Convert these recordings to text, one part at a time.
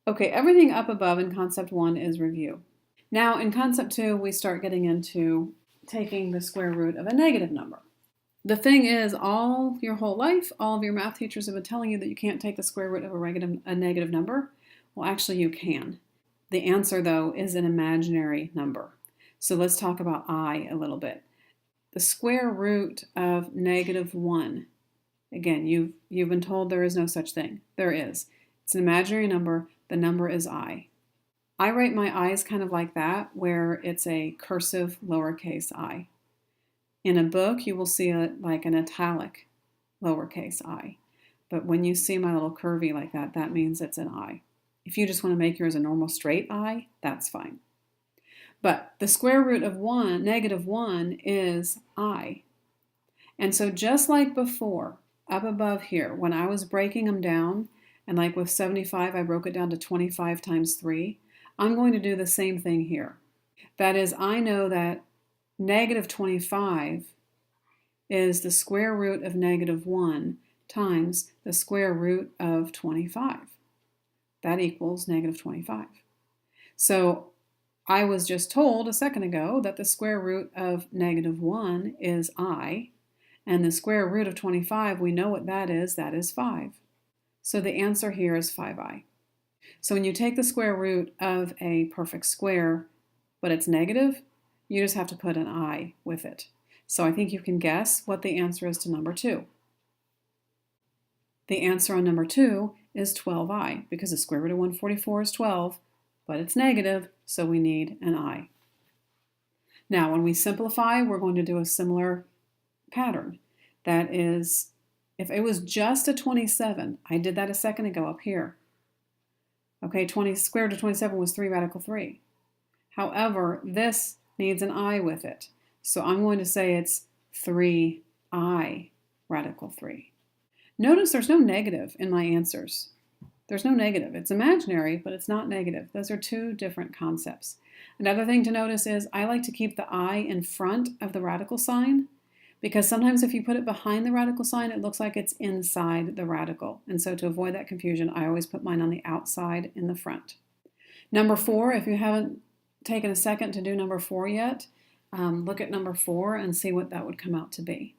Okay, everything up above in concept 1 is review. Now in concept 2, we start getting into taking the square root of a negative number. The thing is, all your whole life, all of your math teachers have been telling you that you can't take the square root of a negative number. Well, actually you can. The answer, though, is an imaginary number. So let's talk about I a little bit. The square root of -1. Again, you've been told there is no such thing. There is. It's an imaginary number. The number is I. I write my i's kind of like that, where it's a cursive lowercase I. In a book, you will see it like an italic lowercase I. But when you see my little curvy like that, that means it's an I. If you just want to make yours a normal straight I, that's fine. But the square root of -1 is I. And so just like before, up above here, when I was breaking them down, and like with 75, I broke it down to 25 times 3, I'm going to do the same thing here. That is, I know that -25 is the square root of -1 times the square root of 25. That equals -25. So I was just told a second ago that the square root of -1 is I, and the square root of 25, we know what that is 5. So the answer here is 5i. So when you take the square root of a perfect square, but it's negative, you just have to put an I with it. So I think you can guess what the answer is to number 2. The answer on number 2 is 12i, because the square root of 144 is 12, but it's negative, so we need an I. Now, when we simplify, we're going to do a similar pattern. That is, if it was just a 27, I did that a second ago up here. Okay, square root of 27 was 3 radical 3. However, this needs an I with it. So I'm going to say it's 3i radical 3. Notice there's no negative in my answers. There's no negative. It's imaginary, but it's not negative. Those are two different concepts. Another thing to notice is I like to keep the I in front of the radical sign, because sometimes if you put it behind the radical sign, it looks like it's inside the radical. And so to avoid that confusion, I always put mine on the outside in the front. Number 4, if you haven't taken a second to do number 4 yet, look at number 4 and see what that would come out to be.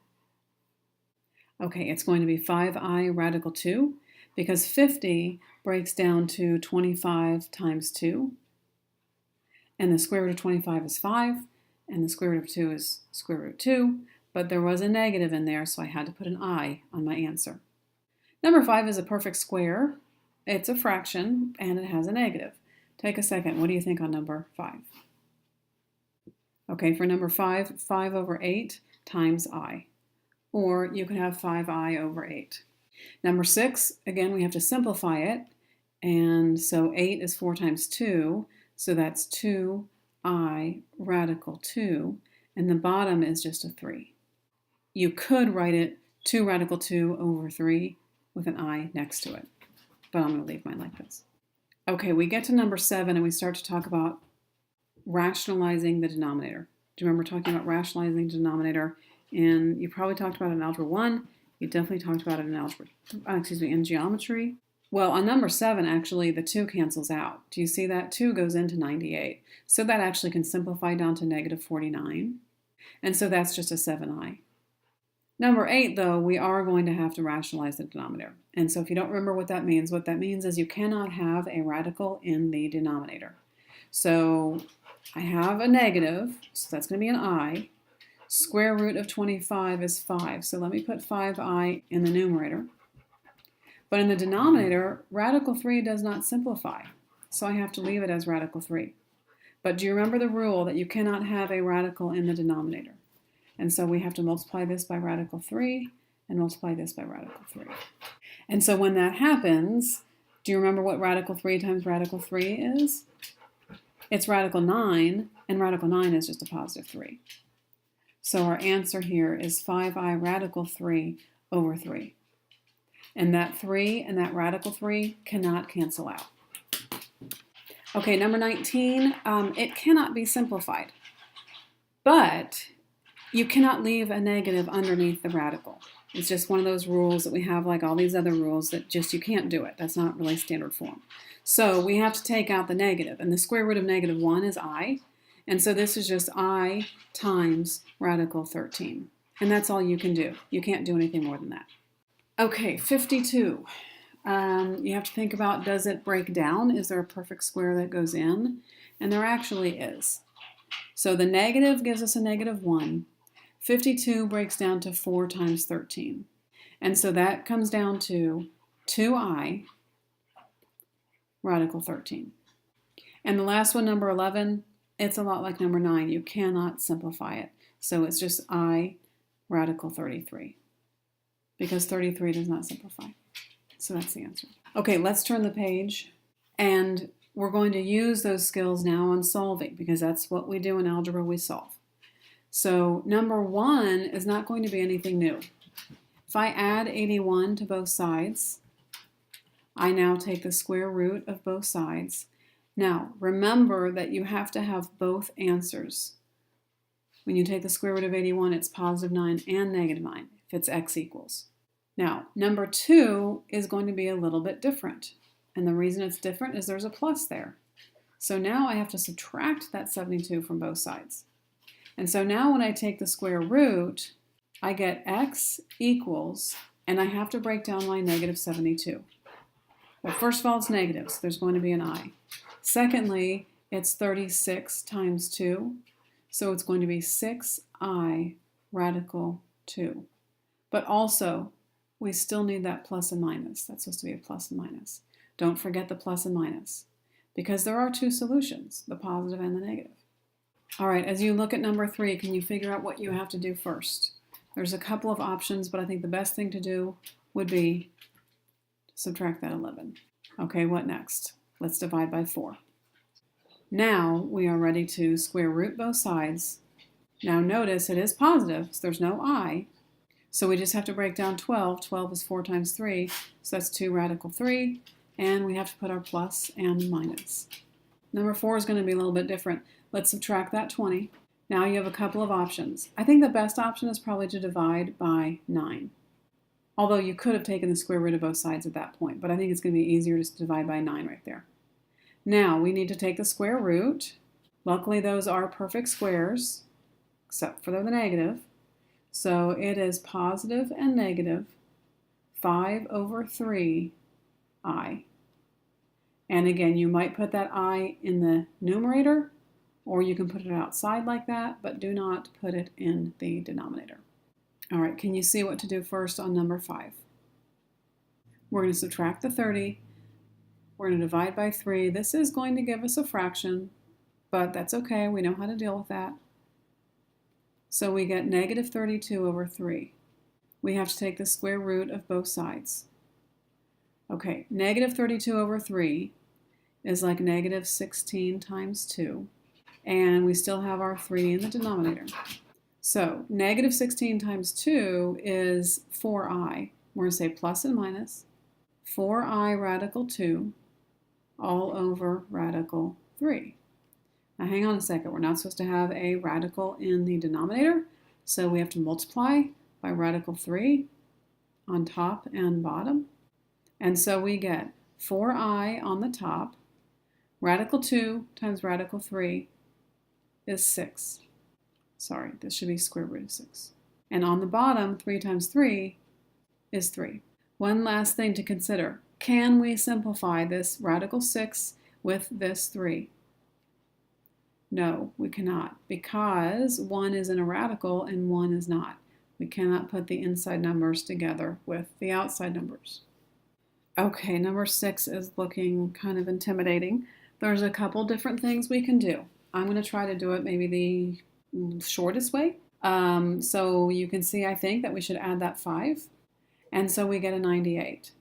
Okay, it's going to be 5i radical 2, because 50 breaks down to 25 times 2, and the square root of 25 is 5, and the square root of 2 is square root of 2, but there was a negative in there, so I had to put an I on my answer. Number 5 is a perfect square. It's a fraction, and it has a negative. Take a second. What do you think on number 5? Okay, for number 5, 5 over 8 times I. Or you could have 5i over 8. Number 6, again, we have to simplify it. And so 8 is 4 times 2, so that's 2i radical 2. And the bottom is just a 3. You could write it 2 radical 2 over 3 with an I next to it. But I'm going to leave mine like this. Okay, we get to number 7 and we start to talk about rationalizing the denominator. Do you remember talking about rationalizing the denominator? And you probably talked about it in Algebra 1. You definitely talked about it in in geometry. Well, on number 7, actually, the 2 cancels out. Do you see that? 2 goes into 98. So that actually can simplify down to -49. And so that's just a 7i. Number 8, though, we are going to have to rationalize the denominator. And so if you don't remember what that means is you cannot have a radical in the denominator. So I have a negative, so that's going to be an I. Square root of 25 is 5, so let me put 5i in the numerator. But in the denominator, radical 3 does not simplify, so I have to leave it as radical 3. But do you remember the rule that you cannot have a radical in the denominator? And so we have to multiply this by radical 3 and multiply this by radical 3. And so when that happens, do you remember what radical 3 times radical 3 is? It's radical 9, and radical 9 is just a positive 3. So our answer here is 5i radical 3 over 3. And that 3 and that radical 3 cannot cancel out. Okay, number 19, it cannot be simplified. But you cannot leave a negative underneath the radical. It's just one of those rules that we have, like all these other rules, that just you can't do it. That's not really standard form. So we have to take out the negative, and the square root of -1 is I. And so this is just I times radical 13. And that's all you can do. You can't do anything more than that. Okay, 52. You have to think about, does it break down? Is there a perfect square that goes in? And there actually is. So the negative gives us a -1. 52 breaks down to 4 times 13. And so that comes down to 2i radical 13. And the last one, number 11, it's a lot like number 9. You cannot simplify it. So it's just I radical 33, because 33 does not simplify. So that's the answer. Okay, let's turn the page, and we're going to use those skills now on solving, because that's what we do in algebra, we solve. So number 1 is not going to be anything new. If I add 81 to both sides, I now take the square root of both sides. Now, remember that you have to have both answers. When you take the square root of 81, it's +9 and -9 if it's x equals. Now, number 2 is going to be a little bit different. And the reason it's different is there's a plus there. So now I have to subtract that 72 from both sides. And so now when I take the square root, I get x equals, and I have to break down my -72. Well, first of all, it's negative, so there's going to be an I. Secondly, it's 36 times 2, so it's going to be 6i radical 2. But also, we still need that plus and minus. That's supposed to be a plus and minus. Don't forget the plus and minus, because there are 2 solutions, the positive and the negative. All right, as you look at number 3, can you figure out what you have to do first? There's a couple of options, but I think the best thing to do would be subtract that 11. Okay, what next? Let's divide by 4. Now we are ready to square root both sides. Now notice it is positive, so there's no I. So we just have to break down 12. 12 is 4 times 3, so that's 2 radical 3. And we have to put our plus and minus. Number 4 is going to be a little bit different. Let's subtract that 20. Now you have a couple of options. I think the best option is probably to divide by 9. Although you could have taken the square root of both sides at that point, but I think it's going to be easier just to divide by 9 right there. Now we need to take the square root. Luckily those are perfect squares, except for the negative. So it is positive and negative 5/3i. And again, you might put that I in the numerator, or you can put it outside like that, but do not put it in the denominator. All right, can you see what to do first on number 5? We're going to subtract the 30. We're going to divide by 3. This is going to give us a fraction, but that's okay. We know how to deal with that. So we get -32/3. We have to take the square root of both sides. Okay, -32/3 is like -16 times 2. And we still have our 3 in the denominator. So -16 times 2 is 4i. We're going to say plus and minus 4i radical 2 all over radical 3. Now hang on a second. We're not supposed to have a radical in the denominator, so we have to multiply by radical 3 on top and bottom. And so we get 4i on the top. Radical 2 times radical 3 is 6. Sorry, this should be square root of 6. And on the bottom, 3 times 3 is 3. One last thing to consider. Can we simplify this radical 6 with this 3? No, we cannot, because 1 is in a radical and 1 is not. We cannot put the inside numbers together with the outside numbers. Okay, number 6 is looking kind of intimidating. There's a couple different things we can do. I'm going to try to do it maybe the shortest way. So you can see, I think, that we should add that 5. And so we get a 98.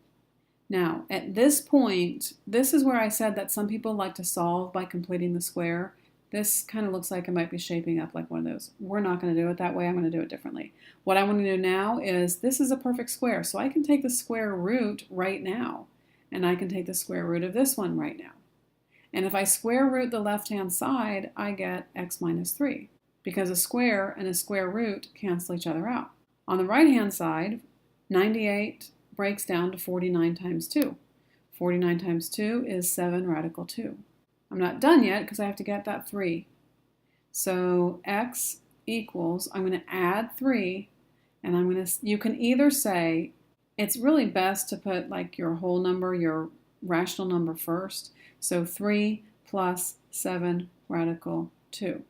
Now, at this point, this is where I said that some people like to solve by completing the square. This kind of looks like it might be shaping up like one of those. We're not going to do it that way. I'm going to do it differently. What I want to do now is, this is a perfect square. So I can take the square root right now. And I can take the square root of this one right now. And if I square root the left-hand side, I get x minus 3, because a square and a square root cancel each other out. On the right-hand side, 98 breaks down to 49 times 2. 49 times 2 is 7 radical 2. I'm not done yet because I have to get that 3. So x equals, I'm going to add 3, and you can either say, it's really best to put like your whole number, your rational number first. So 3 plus 7 radical 2.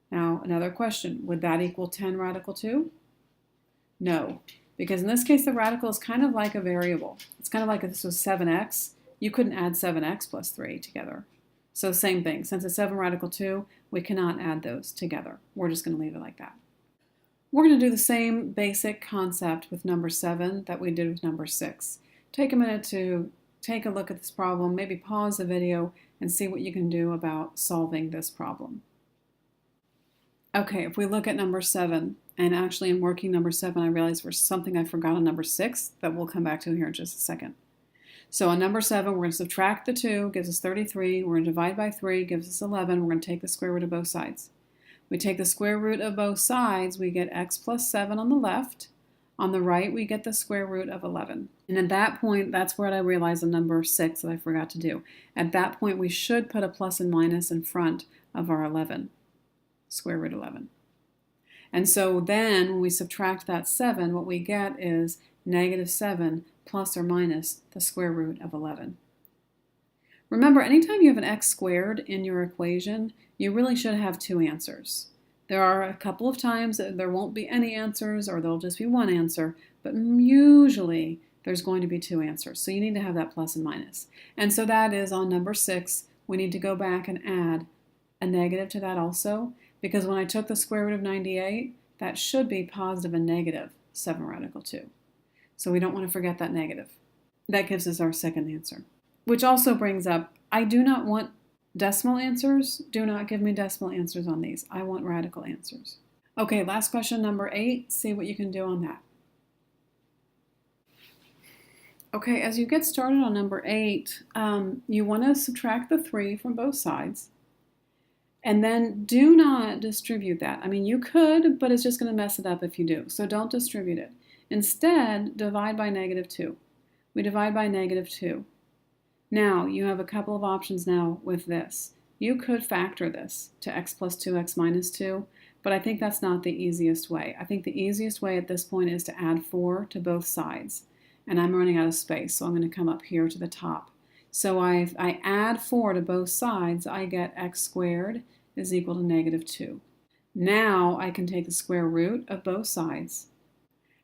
Now, another question, would that equal 10 radical 2? No, because in this case, the radical is kind of like a variable. It's kind of like if this was 7x, you couldn't add 7x plus 3 together. So same thing, since it's 7 radical 2, we cannot add those together. We're just going to leave it like that. We're going to do the same basic concept with number 7 that we did with number 6. Take a minute to take a look at this problem, maybe pause the video and see what you can do about solving this problem. Okay, if we look at number 7, and actually in working number 7, I realized there's something I forgot on number 6 that we'll come back to here in just a second. So on number 7, we're going to subtract the 2, gives us 33. We're going to divide by 3, gives us 11. We're going to take the square root of both sides. We take the square root of both sides, we get x plus 7 on the left. On the right, we get the square root of 11. And at that point, that's where I realized on number 6 that I forgot to do. At that point, we should put a plus and minus in front of our 11. Square root 11. And so then when we subtract that 7, what we get is negative 7 plus or minus the square root of 11. Remember, anytime you have an x squared in your equation, you really should have 2 answers. There are a couple of times that there won't be any answers or there'll just be one answer, but usually there's going to be 2 answers. So you need to have that plus and minus. And so that is on number 6, we need to go back and add a negative to that also, because when I took the square root of 98, that should be positive and negative 7 radical 2. So we don't want to forget that negative. That gives us our second answer. Which also brings up, I do not want decimal answers. Do not give me decimal answers on these. I want radical answers. Okay, last question, number 8. See what you can do on that. Okay, as you get started on number 8, you want to subtract the 3 from both sides. And then do not distribute that. I mean, you could, but it's just going to mess it up if you do. So don't distribute it. Instead, divide by negative 2. We divide by negative 2. Now, you have a couple of options now with this. You could factor this to x plus 2, x minus 2, but I think that's not the easiest way. I think the easiest way at this point is to add 4 to both sides. And I'm running out of space, so I'm going to come up here to the top. So I add 4 to both sides, I get x squared is equal to negative 2. Now I can take the square root of both sides.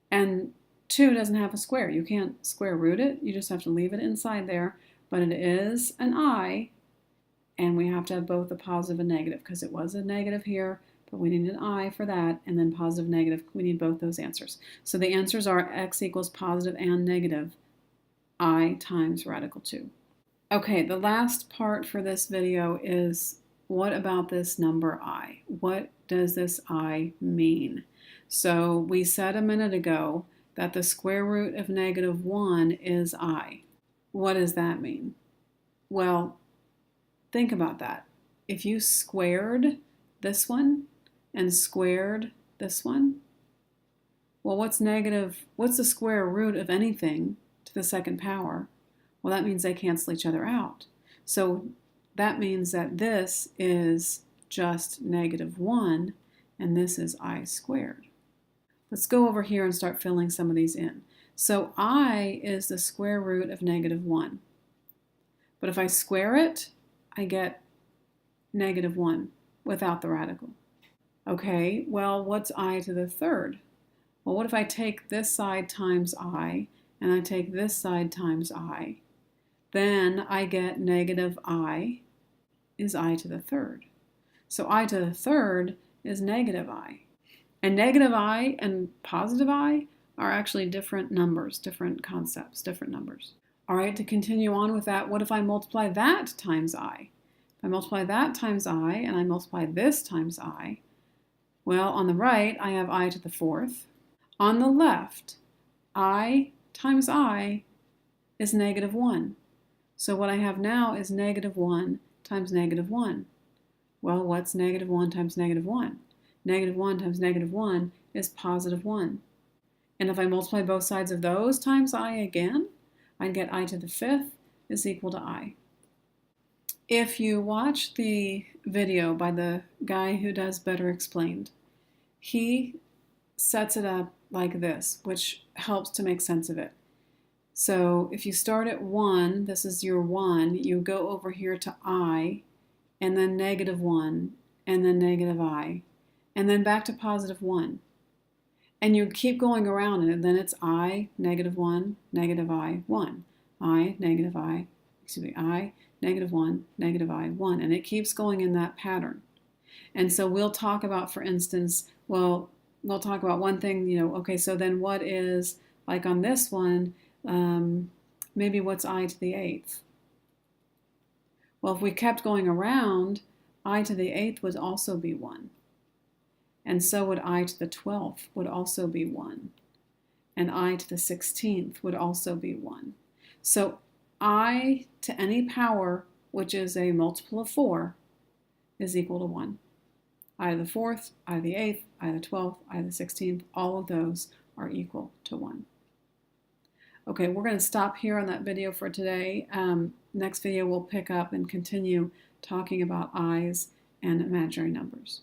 And 2 doesn't have a square. You can't square root it. You just have to leave it inside there. But it is an I, and we have to have both a positive and negative because it was a negative here, but we need an I for that, and then positive, negative. We need both those answers. So the answers are x equals positive and negative I times radical 2. Okay, the last part for this video is, what about this number I? What does this I mean? So we said a minute ago that the square root of negative 1 is I. What does that mean? Well, think about that. If you squared this one and squared this one, well, what's the square root of anything to the second power? Well, that means they cancel each other out. So that means that this is just negative 1, and this is I squared. Let's go over here and start filling some of these in. So I is the square root of negative 1. But if I square it, I get negative 1 without the radical. Okay, well, what's I to the third? Well, what if I take this side times I, and I take this side times I? Then I get negative I is I to the third. So I to the third is negative I. And negative I and positive I are actually different numbers, different concepts, different numbers. All right, to continue on with that, what if I multiply that times I? If I multiply that times I and I multiply this times I, well, on the right, I have I to the fourth. On the left, I times I is negative 1. So what I have now is negative 1 times negative 1. Well, what's negative 1 times negative 1? Negative 1 times negative 1 is positive 1. And if I multiply both sides of those times I again, I'd get I to the 5th is equal to I. If you watch the video by the guy who does Better Explained, he sets it up like this, which helps to make sense of it. So if you start at 1, this is your 1, you go over here to I, and then -1, and then -I, and then back to +1. And you keep going around, and then it's I, -1, -I, 1. I, I, I, -1, -I, 1. And it keeps going in that pattern. And so we'll talk about, for instance, well, we'll talk about one thing, okay, so then what is, like on this one, maybe what's I to the 8th? Well, if we kept going around, I to the 8th would also be 1. And so would I to the 12th would also be 1. And I to the 16th would also be 1. So I to any power, which is a multiple of 4, is equal to 1. I to the 4th, I to the 8th, I to the 12th, I to the 16th, all of those are equal to 1. Okay, we're going to stop here on that video for today. Next video we'll pick up and continue talking about i's and imaginary numbers.